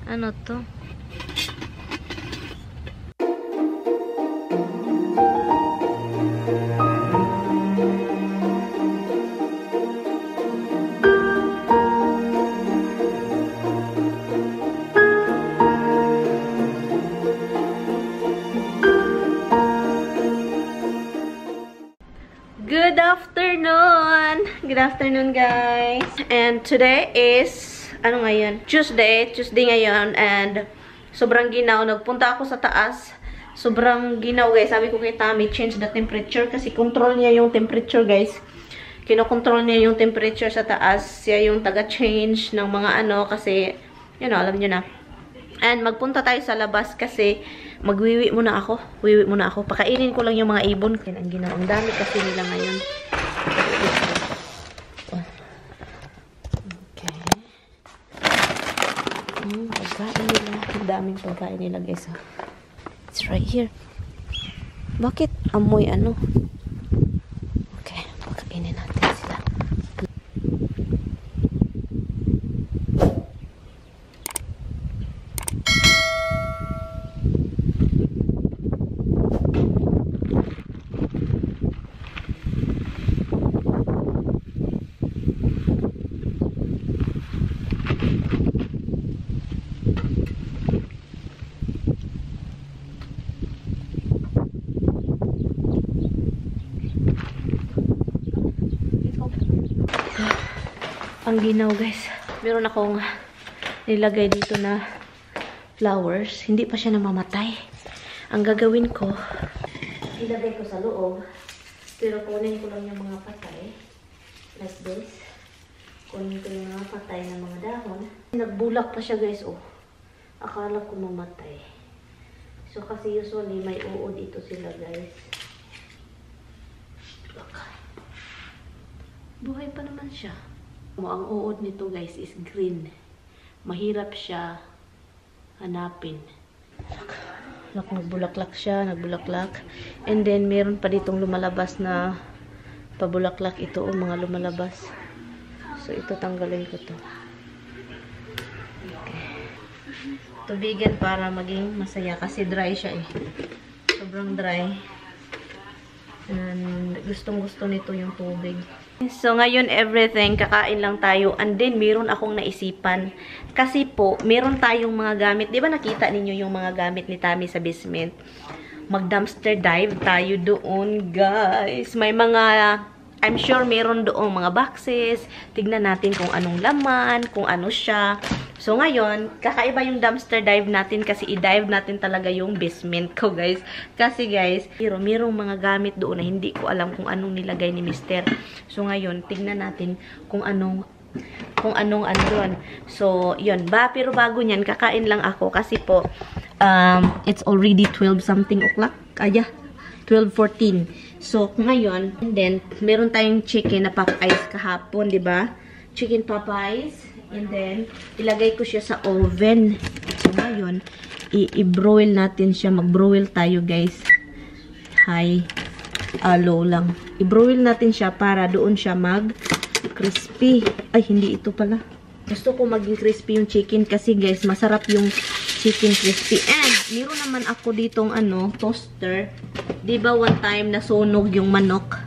Ano to? Good afternoon! Good afternoon, guys! And today is, ano ngayon? Tuesday ngayon, and sobrang ginaw. Nagpunta ako sa taas. Sobrang ginaw, guys. Sabi ko kay Tommy, change the temperature kasi control niya yung temperature, guys. Kinokontrol niya yung temperature sa taas. Siya yung taga-change ng mga ano kasi, you know, alam niyo na. And magpunta tayo sa labas kasi magwiwi muna ako. Wiwi muna ako. Pakainin ko lang yung mga ibon. Yan ang ginawa. Ang dami kasi nila ngayon. Okay. Pagkain nila. Ang daming pagkain nila, guys. It's right here. Bakit amoy ano? Okay. Pakainin natin sila. Ang ginaw, guys. Meron akong nilagay dito na flowers. Hindi pa siya namamatay. Ang gagawin ko, ilagay ko sa loob. Pero kunin ko lang yung mga patay. Like this. Kunin ko yung mga patay na mga dahon. Nagbulak pa siya, guys. Oh. Akala ko mamatay. So, kasi usually may uod dito sila, guys. Look. Buhay pa naman siya. Ang uod nito, guys, is green. Mahirap siya hanapin. Look, nagbulaklak siya, nagbulaklak. And then, meron pa ditong lumalabas na pabulaklak ito, o mga lumalabas. So, ito tanggalin ko to. Okay. Tubigan para maging masaya kasi dry siya eh. Sobrang dry. And gustong-gusto nito yung tubig. So, ngayon everything, kakain lang tayo. And then, meron akong naisipan. Kasi po, meron tayong mga gamit. Di ba nakita ninyo yung mga gamit ni Tommy sa basement? Mag-dumpster dive tayo doon, guys. May mga, I'm sure meron doon mga boxes. Tignan natin kung anong laman, kung ano siya. So, ngayon, kakaiba yung dumpster dive natin kasi i-dive natin talaga yung basement ko, guys. Kasi, guys, merong mga gamit doon na hindi ko alam kung anong nilagay ni Mister. So, ngayon, tignan natin kung anong ano doon. So, yun. Pero bago nyan, kakain lang ako kasi po, it's already 12 something o'clock. 12:14. So, ngayon, and then, meron tayong chicken na Popeyes kahapon, di ba? Chicken Popeyes. And then, ilagay ko siya sa oven. So, ngayon, i-broil natin siya. Mag-broil tayo, guys. High, low lang. I-broil natin siya para doon siya mag-crispy. Ay, hindi ito pala. Gusto ko maging crispy yung chicken kasi, guys, masarap yung chicken crispy. And, meron naman ako ditong, toaster. Diba one time nasunog yung manok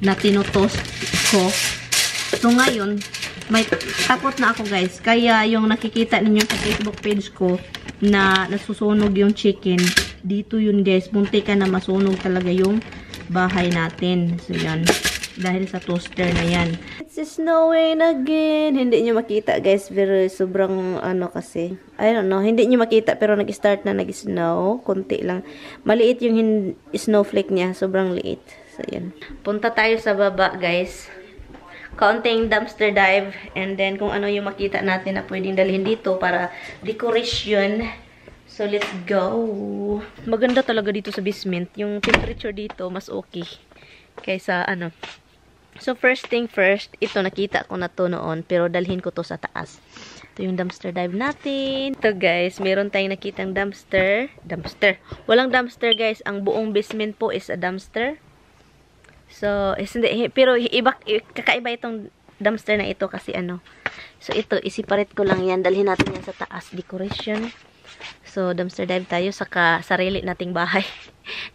na tinotoast ko? So, ngayon, may takot na ako, guys. Kaya yung nakikita ninyo sa Facebook page ko na nasusunog yung chicken, dito yun, guys. Munti ka na masunog talaga yung bahay natin. So, yan. Dahil sa toaster na yan. It's snowing again. Hindi nyo makita, guys. Pero sobrang kasi. I don't know. Hindi nyo makita pero nag-start na nag-snow. Kunti lang. Maliit yung snowflake niya. Sobrang liit. So, yan. Punta tayo sa baba, guys. Kaunting dumpster dive, and then kung ano yung makita natin na pwedeng dalhin dito para decoration. So, let's go. Maganda talaga dito sa basement. Yung temperature dito, mas okay kaysa So, first thing first, ito nakita ko na to noon, pero dalhin ko to sa taas. Ito yung dumpster dive natin. Ito, guys, meron tayong nakitang dumpster. Walang dumpster, guys. Ang buong basement po is a dumpster. So, hindi, pero kakaiba itong dumpster na ito kasi So, ito, isiparate ko lang yan. Dalhin natin yan sa taas. Decoration. So, dumpster dive tayo sa sarili nating bahay.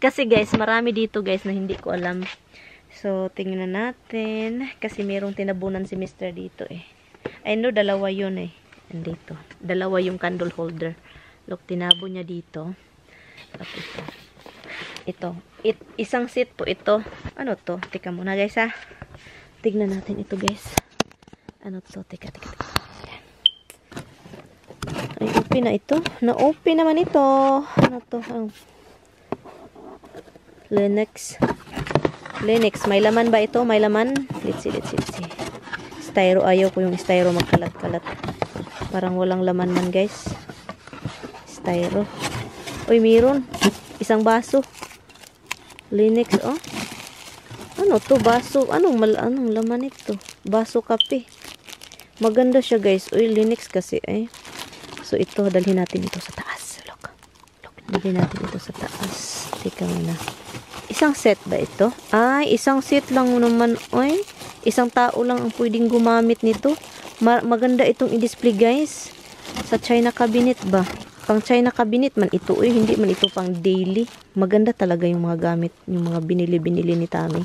Kasi guys, marami dito guys na hindi ko alam. So, tingnan natin. Kasi merong tinabunan si Mr. dito eh. I know, dalawa yun eh. Andito. Dalawa yung candle holder. Look, tinabo niya dito. Tapos ito. Isang seat po ito. Ano to? Tika muna guys ha. Tignan natin ito guys. Ano to? Tika. Ay, open na ito. Na-open naman ito. Ano to? Linux. May laman ba ito? May laman? Let's see. Styro. Ayaw ko yung styro magkalat-kalat. Parang walang laman man guys. Styro. Uy, meron. Isang baso. Linux, oh. Ano to? Baso. Anong laman ito? Baso kape. Maganda siya guys. Uy, Linux kasi eh. So, ito, dalhin natin ito sa taas. Look. Dalhin natin ito sa taas. Teka muna. Isang set ba ito? Ay, isang set lang naman. Ay, isang tao lang ang pwedeng gumamit nito. Maganda itong i-display, guys. Sa China cabinet ba? Pang China cabinet man ito. Uy, hindi man ito pang daily. Maganda talaga yung mga gamit. Yung mga binili ni Tami.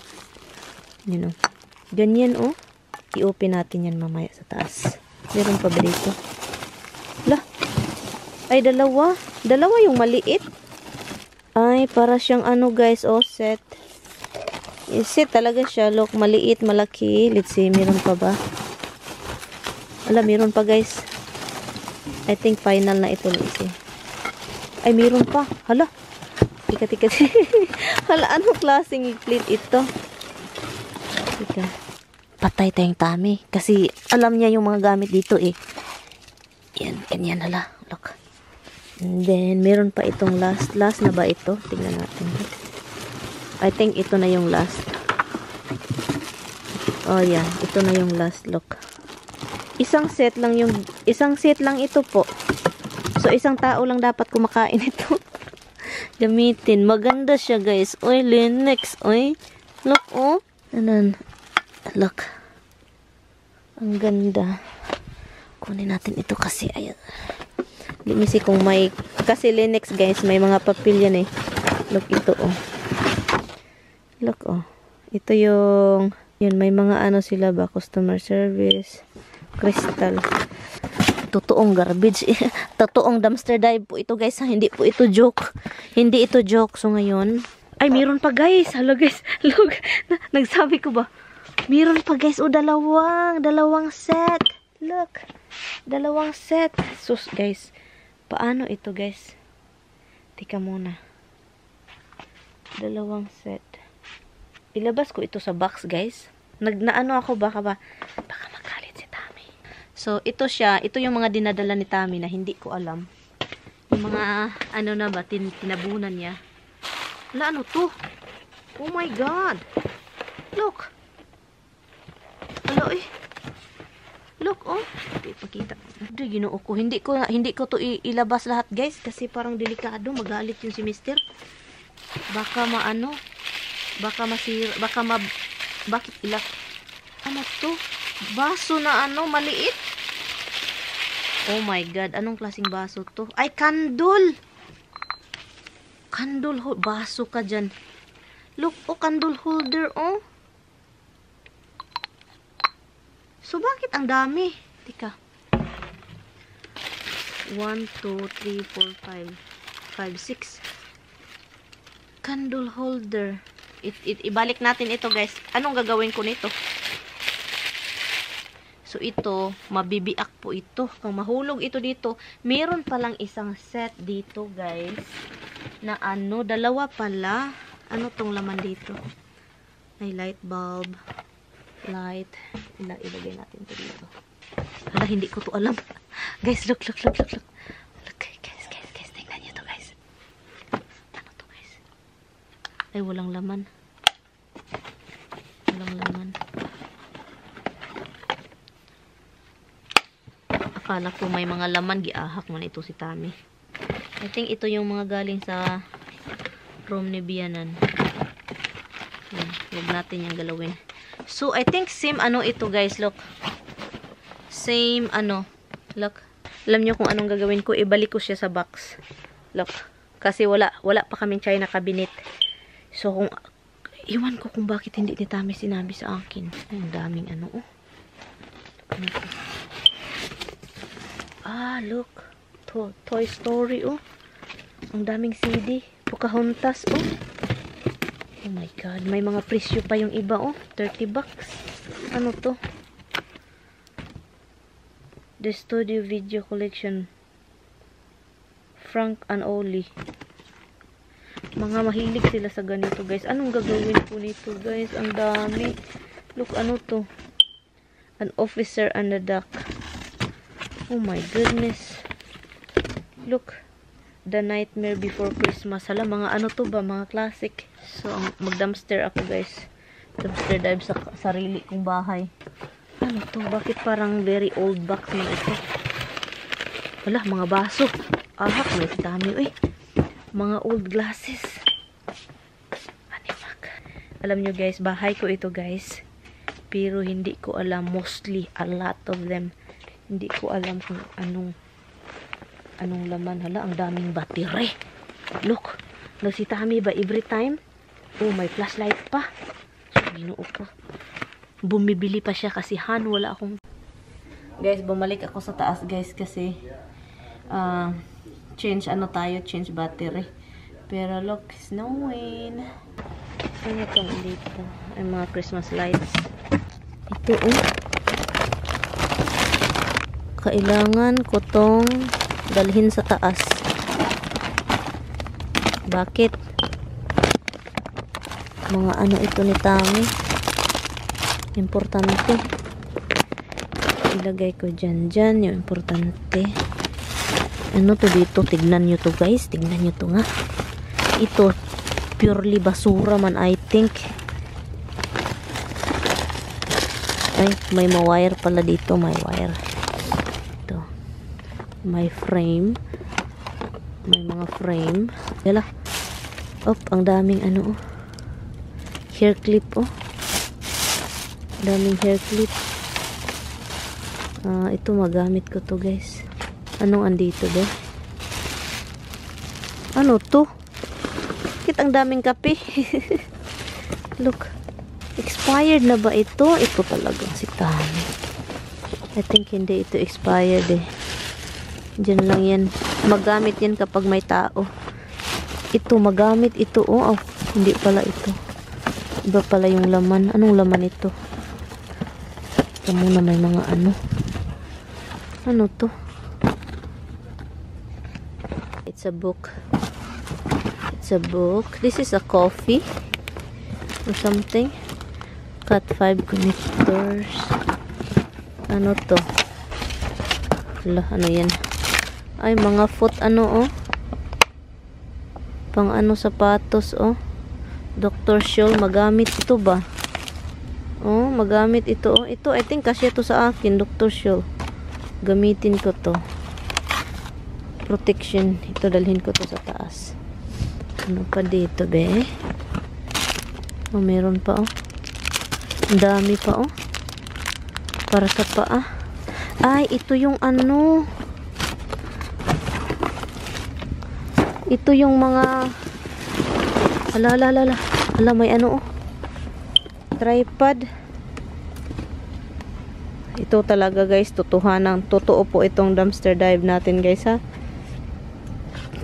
You know. Ganyan, oh. I-open natin yan mamaya sa taas. Meron pa ba dito? Lah. Ay, dalawa. Dalawa yung maliit. Ay, para siyang ano guys, oh, set. Set talaga siya. Look, maliit, malaki. Let's see, meron pa ba? Ala, meron pa guys. I think final na ito. Let's see. Ay, meron pa. Hala. Tika. Hala, anong klaseng plate ito? Tika. Patay tayong Tami. Kasi alam niya yung mga gamit dito eh. Yan, ganyan hala. Look. And then, meron pa itong last. Last na ba ito? Tingnan natin. I think ito na yung last. Oh, yeah. Ito na yung last. Look. Isang set lang ito po. So, isang tao lang dapat kumakain ito. Gamitin. Maganda siya, guys. Oy, Linux. Oy. Look, oh. Anan. Look. Ang ganda. Kunin natin ito kasi, ayun. Let me see kung may, kasi Linux guys, may mga papel yan eh. Look, ito oh. Look oh. Ito yung, yun, may mga ano sila ba, customer service, crystal. Totoong garbage. Totoong dumpster dive po ito guys, ha? Hindi po ito joke. Hindi ito joke. So ngayon, ay meron pa guys. Hello guys. Look, nagsabi ko ba? Meron pa guys, oh, dalawang set. Look. Dalawang set. Sus guys. Paano ito guys? Tika muna. Dalawang set. Ilabas ko ito sa box guys. Naano ako baka magalit si Tami. So ito siya. Ito yung mga dinadala ni Tami na hindi ko alam. Yung mga ano na ba tinabunan niya. Wala ano to? Oh my god. Look. Hello eh. Look, oh. Hindi ipakita. Ginoo ko. Hindi ko to ilabas lahat, guys. Kasi parang delikado. Magalit yung si Mister. Baka maano. Baka masira. Bakit ilak? Ano to? Baso na ano, maliit. Oh my God. Anong klaseng baso to? Ay, candle. Candle holder. Baso ka dyan. Look, oh, candle holder, oh. So, bakit ang dami? Tika. 1, 2, 3, 4, 5, 6. Candle holder. Ibalik natin ito, guys. Anong gagawin ko nito? So, ito, mabibiak po ito. Kung mahulog ito dito, meron palang isang set dito, guys. Na ano, dalawa pala. Ano tong laman dito? May light bulb. Light. Ilagay natin ito dito. Hala, hindi ko to alam. Guys, look. Look, guys. Tingnan nyo to, guys. Ano to, guys? Ay, walang laman. Akala ko may mga laman. Giahak mo na ito si Tami. I think ito yung mga galing sa room ni Bianan. Huwag natin yung galawin. So, I think same ano ito guys, look. same, ano, look. Alam nyo kung anong gagawin ko? Ibalik ko siya sa box. Look. Kasi wala pa kaming China cabinet. So, iwan ko kung bakit hindi ni Tami sinabi sa akin. Ay, ang daming ano, oh. Ano to? Ah, look. Toy Story, oh. Ang daming CD. Pocahontas, oh. Oh my God. May mga presyo pa yung iba, oh. 30 bucks. Ano to? The Studio Video Collection. Frank and Oli. Mga mahilig sila sa ganito, guys. Anong gagawin ko nito, guys? Ang dami. Look, ano to? An Officer and a Duck. Oh my goodness. Look. The Nightmare Before Christmas. Hala, mga ano to ba? Mga classic. So, mag-dumpster ako, guys. Dumpster dive sa sarili kong bahay. Ano to? Bakit parang very old box man ito? Wala, mga baso. Ahak, may dami. Uy, mga old glasses. Animak. Alam nyo, guys, bahay ko ito, guys. Pero hindi ko alam. Mostly, a lot of them. Hindi ko alam kung anong laman. Hala, ang daming battery. Look, si Tami ba every time? Oh, may flashlight pa. So, ginoo ko. Bumibili pa siya kasi wala akong... Guys, bumalik ako sa taas, guys, kasi change battery. Pero look, snowing. Ano itong dito? Ay, mga Christmas lights. Ito, oh. Kailangan ko tong dalhin sa taas. Bakit? Mga ano ito ni Tami. Importante. Ilagay ko dyan yung importante. Ano to dito? Tignan nyo to, guys. Tignan nyo to nga. Ito, purely basura man, I think. Ay, may ma-wire pala dito. May wire. Ito. May frame. May mga frame. Yala. Op, ang daming ano, oh. Hair clip, oh. Daming hair clip. Ito magamit ko to, guys. Anong andito, guys? Ano to? Bakit ang daming kape? Look. Expired na ba ito? Ito talaga si Tami. I think hindi ito expired eh. Diyan lang yan. Magamit yan kapag may tao. Ito, magamit ito. Oh, hindi pala ito. Iba pala yung laman. Anong laman ito? Ito muna, may mga ano. Ano to? It's a book. It's a book. This is a coffee or something. Cat 5 connectors. Ano to? Hala, ano yan? Ay, mga foot ano, oh. Pang ano, sapatos, oh. Dr. Scholl, magamit ito ba? Oh, magamit ito, oh. Ito, I think kasi ito sa akin, Dr. Scholl. Gamitin ko to. Protection. Ito, dalhin ko to sa taas. Ano pa dito, be? Oh, meron pa, oh. Ang dami pa, oh. Para sa paa. Ay, ito yung ano. Ito yung mga... Ala, may ano, oh. Tripod. Ito talaga, guys. Totoo po itong dumpster dive natin, guys, ha.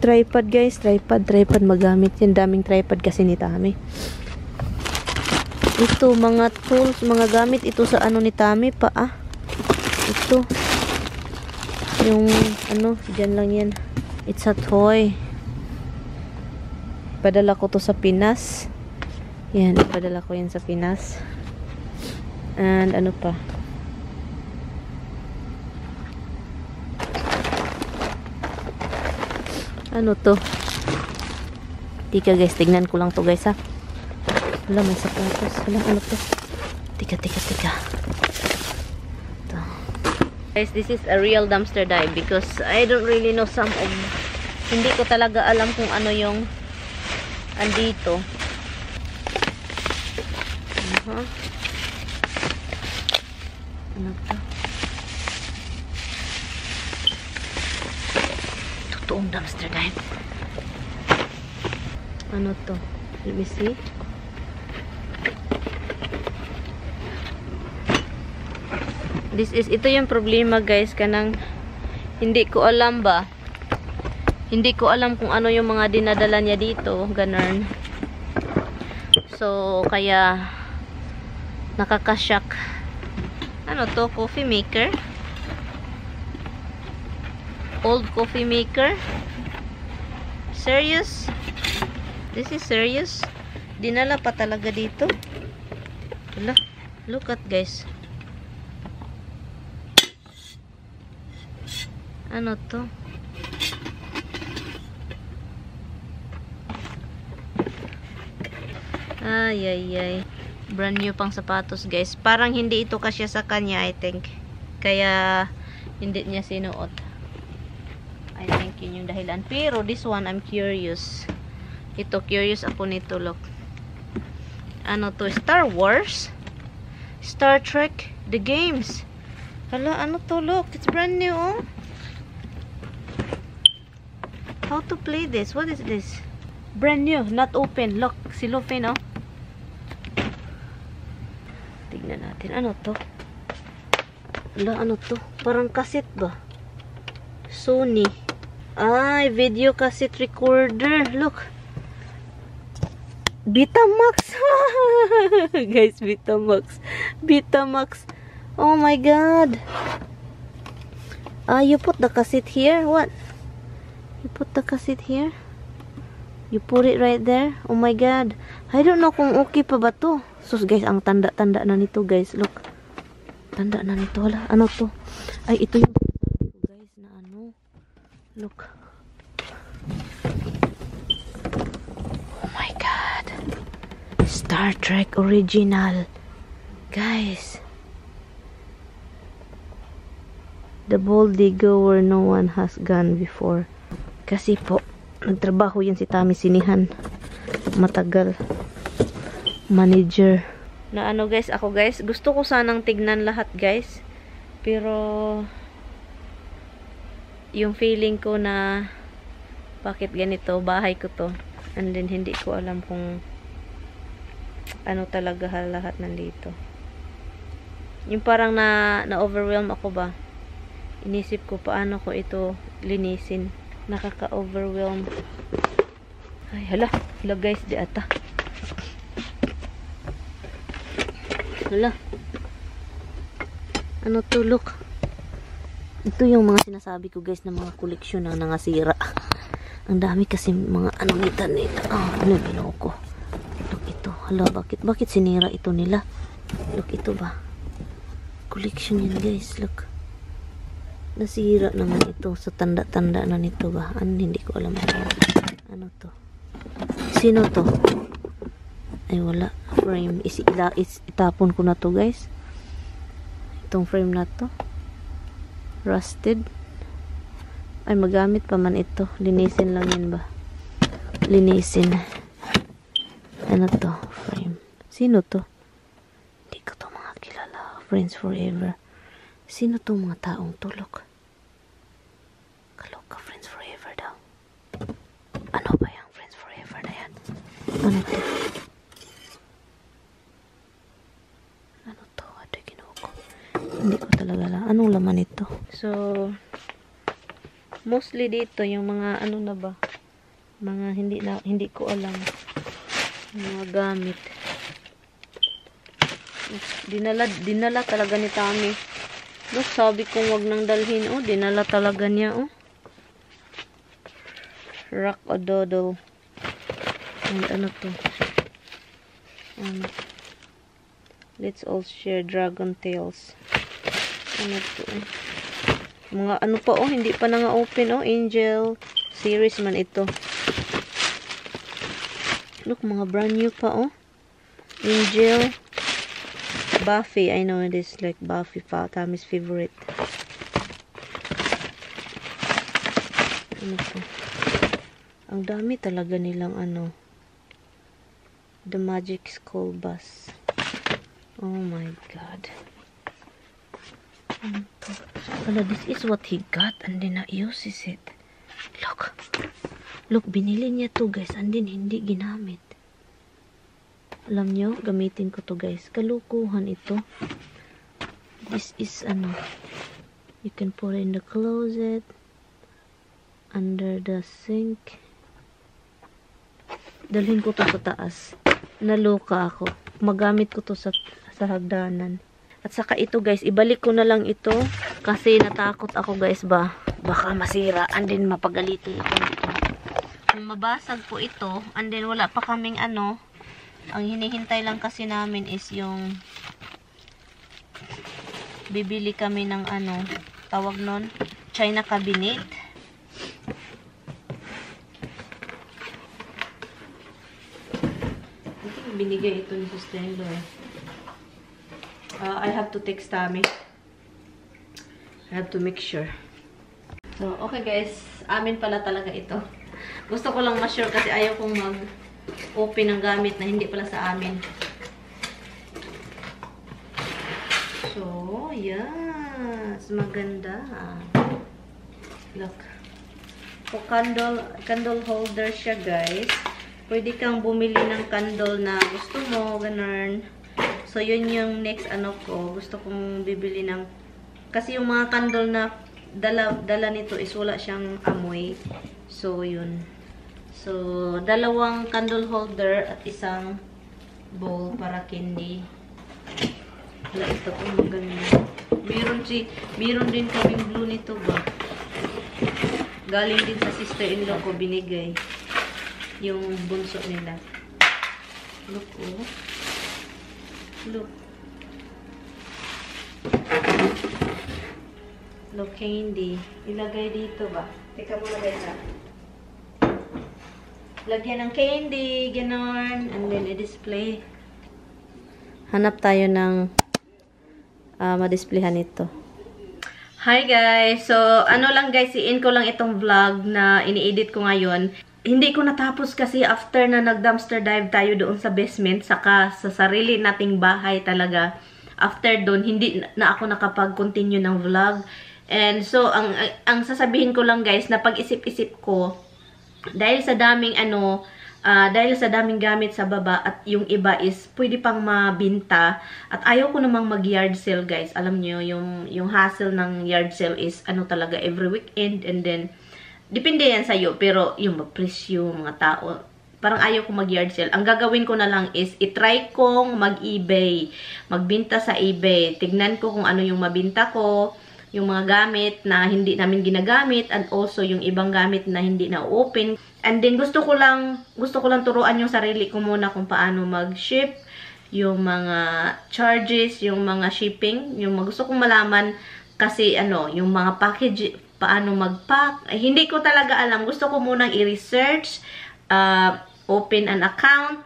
Tripod, guys. Tripod. Magamit yan. Daming tripod kasi ni Tami. Ito, mga tools, mga gamit ito sa ano ni Tami pa, ah. Ito. Yung, ano, dyan lang yan. It's a toy. Padala ko to sa Pinas. Yan, ipadala ko yan sa Pinas. And, ano pa? Ano to? Tika, guys, tignan ko lang to, guys, ha. Wala, may sapatos. Wala, ano to? Tika. Ito. Guys, this is a real dumpster dive because I don't really know some of... Hindi ko talaga alam kung ano yung andito. Ano to? totoong dumpster, guys. Ano to? Let me see. Ito yung problema, guys, kanang hindi ko alam ba. Hindi ko alam kung ano yung mga dinadala niya dito, ganun. So, kaya nakakashock. Ano to? Coffee maker? Old coffee maker? Serious? This is serious? Dinala pa talaga dito? Wala. Look at, guys. Ano to? Ay, ay, ay. Brand new pang sapatos, guys. Parang hindi ito kasya sa kanya, I think. Kaya, hindi niya sinuot. I think yun yung dahilan. Pero, this one, I'm curious. Ito, curious ako nito, look. Ano to? Star Wars? Star Trek? The games? Hala, ano to? Look, it's brand new, oh. How to play this? What is this? Brand new, not open. Look, cellophane, oh. Tignan natin. Ano to? Wala, ano to? Parang cassette ba? Sony. Ay, video cassette recorder. Look. Betamax. Guys, Betamax. Betamax. Oh my God. You put the cassette here? What? You put the cassette here? You put it right there? Oh my God. I don't know kung okay pa ba to. Sus, guys, ang tanda-tanda na nito, guys. Look. Tanda na nito. Hala, ano to? Ay, ito yung guys, na ano. Look. Oh my God. Star Trek original. Guys. The Bold Digger where no one has gone before. Kasi po, nagtrabaho yan si Tami Sinihan. Matagal. Manager. Na ano, guys, ako, guys, gusto ko sanang tignan lahat, guys. Pero yung feeling ko na bakit ganito, bahay ko to. And then hindi ko alam kung ano talaga lahat nandito. Yung parang na-overwhelm ako ba. Inisip ko paano ko ito linisin. Nakaka-overwhelm. Ay, hala. Hala, guys, di ata. Hala. Ano to, look. Ito yung mga sinasabi ko, guys, na mga koleksyon na nangasira. Ang dami kasi mga ano nito. Ano ginawa ko? Look, ito. Hala, bakit sinira ito nila? Look, ito ba? Collection yan, guys. Look. Nasira naman ito sa tanda-tanda na nito ba? Hindi ko alam. Ano to? Sino to? Ay, wala. Frame. Itapon ko na to, guys. Itong frame na to. Rusted. Ay, magamit pa man ito. Linisin lang yan ba? Linisin. Ano to? Frame. Sino to? Hindi ko to mga kilala. Friends forever. Sino to mga taong tulog? Kaloka, Friends forever daw. Ano ba yung Friends forever na yan? Ano to? Ano to? Ito ginawa ko. Hindi ko talaga lang. Anong laman ito? So, mostly dito yung mga ano na ba? Mga hindi ko alam. Mga gamit. Dinala talaga ni Tami. Look, sabi kong wag nang dalhin. Oh, dinala talaga niya. Oh. Rock o doodle. And ano to? Ano? Let's all share Dragon Tales. Ano to? Mga ano pa, oh. Hindi pa na nga open, oh. Angel series man ito. Look, mga brand new pa, oh. Angel. Buffy, I know it is like Buffy pa, Tami's favorite. Ano po? Ang dami talaga nilang ano. The Magic School Bus. Oh my God. Ano to? Wala, this is what he got and then uses it. Look. Look, binili niya to guys. And then, hindi ginamit. Alam nyo, gamitin ko to guys. Kalukuhan ito. This is ano. You can put it in the closet. Under the sink. Dalhin ko to sa taas. Naluka ako. Magamit ko to sa hagdanan. At saka ito guys, ibalik ko na lang ito. Kasi natakot ako guys ba. Baka masira. And then, mapagalitin ako nito. Mabasag po ito, and then wala pa kaming ano, ang hinihintay lang kasi namin is yung bibili kami ng ano, tawag nun, China cabinet. I think binigay ito ni Sustendo eh. I have to text Tami. I have to make sure. So, okay guys, amin pala talaga ito. Gusto ko lang ma-sure kasi ayaw kong mag-open ng gamit na hindi pala sa amin. So, yes. Maganda. Look. So, candle holder siya, guys. Pwede kang bumili ng candle na gusto mo, ganun. So, yun yung next ano ko. Gusto kong bibili ng... Kasi yung mga candle na dala nito is wala siyang amoy. So, yun. So, dalawang candle holder at isang bowl para candy. Wala, ito kung maganda. Meron din kaming blue nito ba? Galing din sa sister-in-law ko, binigay. Yung bunso nila. Look, oh. Look. Look, candy. Ilagay dito ba? Teka mo lagay sa. Lagyan ng candy, ganon. And then, i-display. Hanap tayo ng ma-displayhan ito. Hi guys! So, ano lang guys, i-in ko lang itong vlog na ini-edit ko ngayon. Hindi ko natapos kasi after na nag-dumpster dive tayo doon sa basement, saka sa sarili nating bahay talaga. After doon, hindi na ako nakapag-continue ng vlog. And so, ang sasabihin ko lang guys, na pag-isip-isip ko, dahil sa daming gamit sa baba at yung iba is pwede pang mabinta at ayaw ko namang mag-yard sale guys. Alam niyo yung hassle ng yard sale is ano talaga every weekend, and then depende yan sa iyo, pero yung presyo mga tao parang ayaw ko mag-yard sale. Ang gagawin ko na lang is i-try kong mag-eBay, magbinta sa eBay. Tignan ko kung ano yung mabinta ko, yung mga gamit na hindi namin ginagamit, and also yung ibang gamit na hindi na open. And then gusto ko lang turuan yung sarili ko muna kung paano mag-ship, yung mga charges, yung mga shipping, yung gusto kong malaman kasi ano, yung mga package, paano mag-pack. Hindi ko talaga alam. Gusto ko munang i-research, open an account.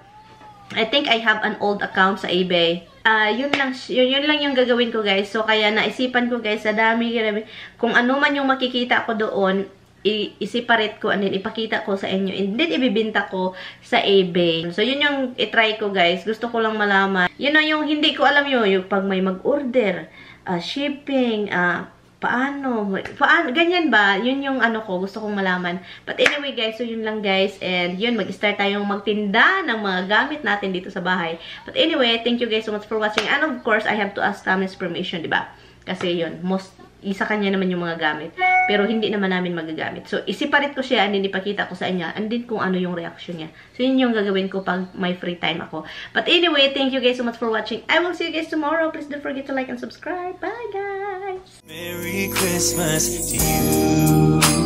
I think I have an old account sa eBay. Yun lang yung gagawin ko guys. So kaya naisipan ko guys, sa dami kung ano man yung makikita ko doon, i-separate ko and then ipakita ko sa inyo, and then ibibinta ko sa eBay. So yun yung i-try ko guys. Gusto ko lang malaman. Yun na yung hindi ko alam yung pag may mag-order, shipping, paano, ganyan ba? Yun yung ano ko, gusto kong malaman. But anyway guys, so yun lang guys. And yun, mag-start tayong magtinda ng mga gamit natin dito sa bahay. But anyway, thank you guys so much for watching. And of course, I have to ask Tami's permission, diba? Kasi yun, isa kanya naman yung mga gamit. Pero hindi naman namin magagamit. So, isiparit ko siya and then ipakita ko sa inyo. And then kung ano yung reaction niya. So, yun yung gagawin ko pag may free time ako. But anyway, thank you guys so much for watching. I will see you guys tomorrow. Please don't forget to like and subscribe. Bye guys! Merry Christmas to you.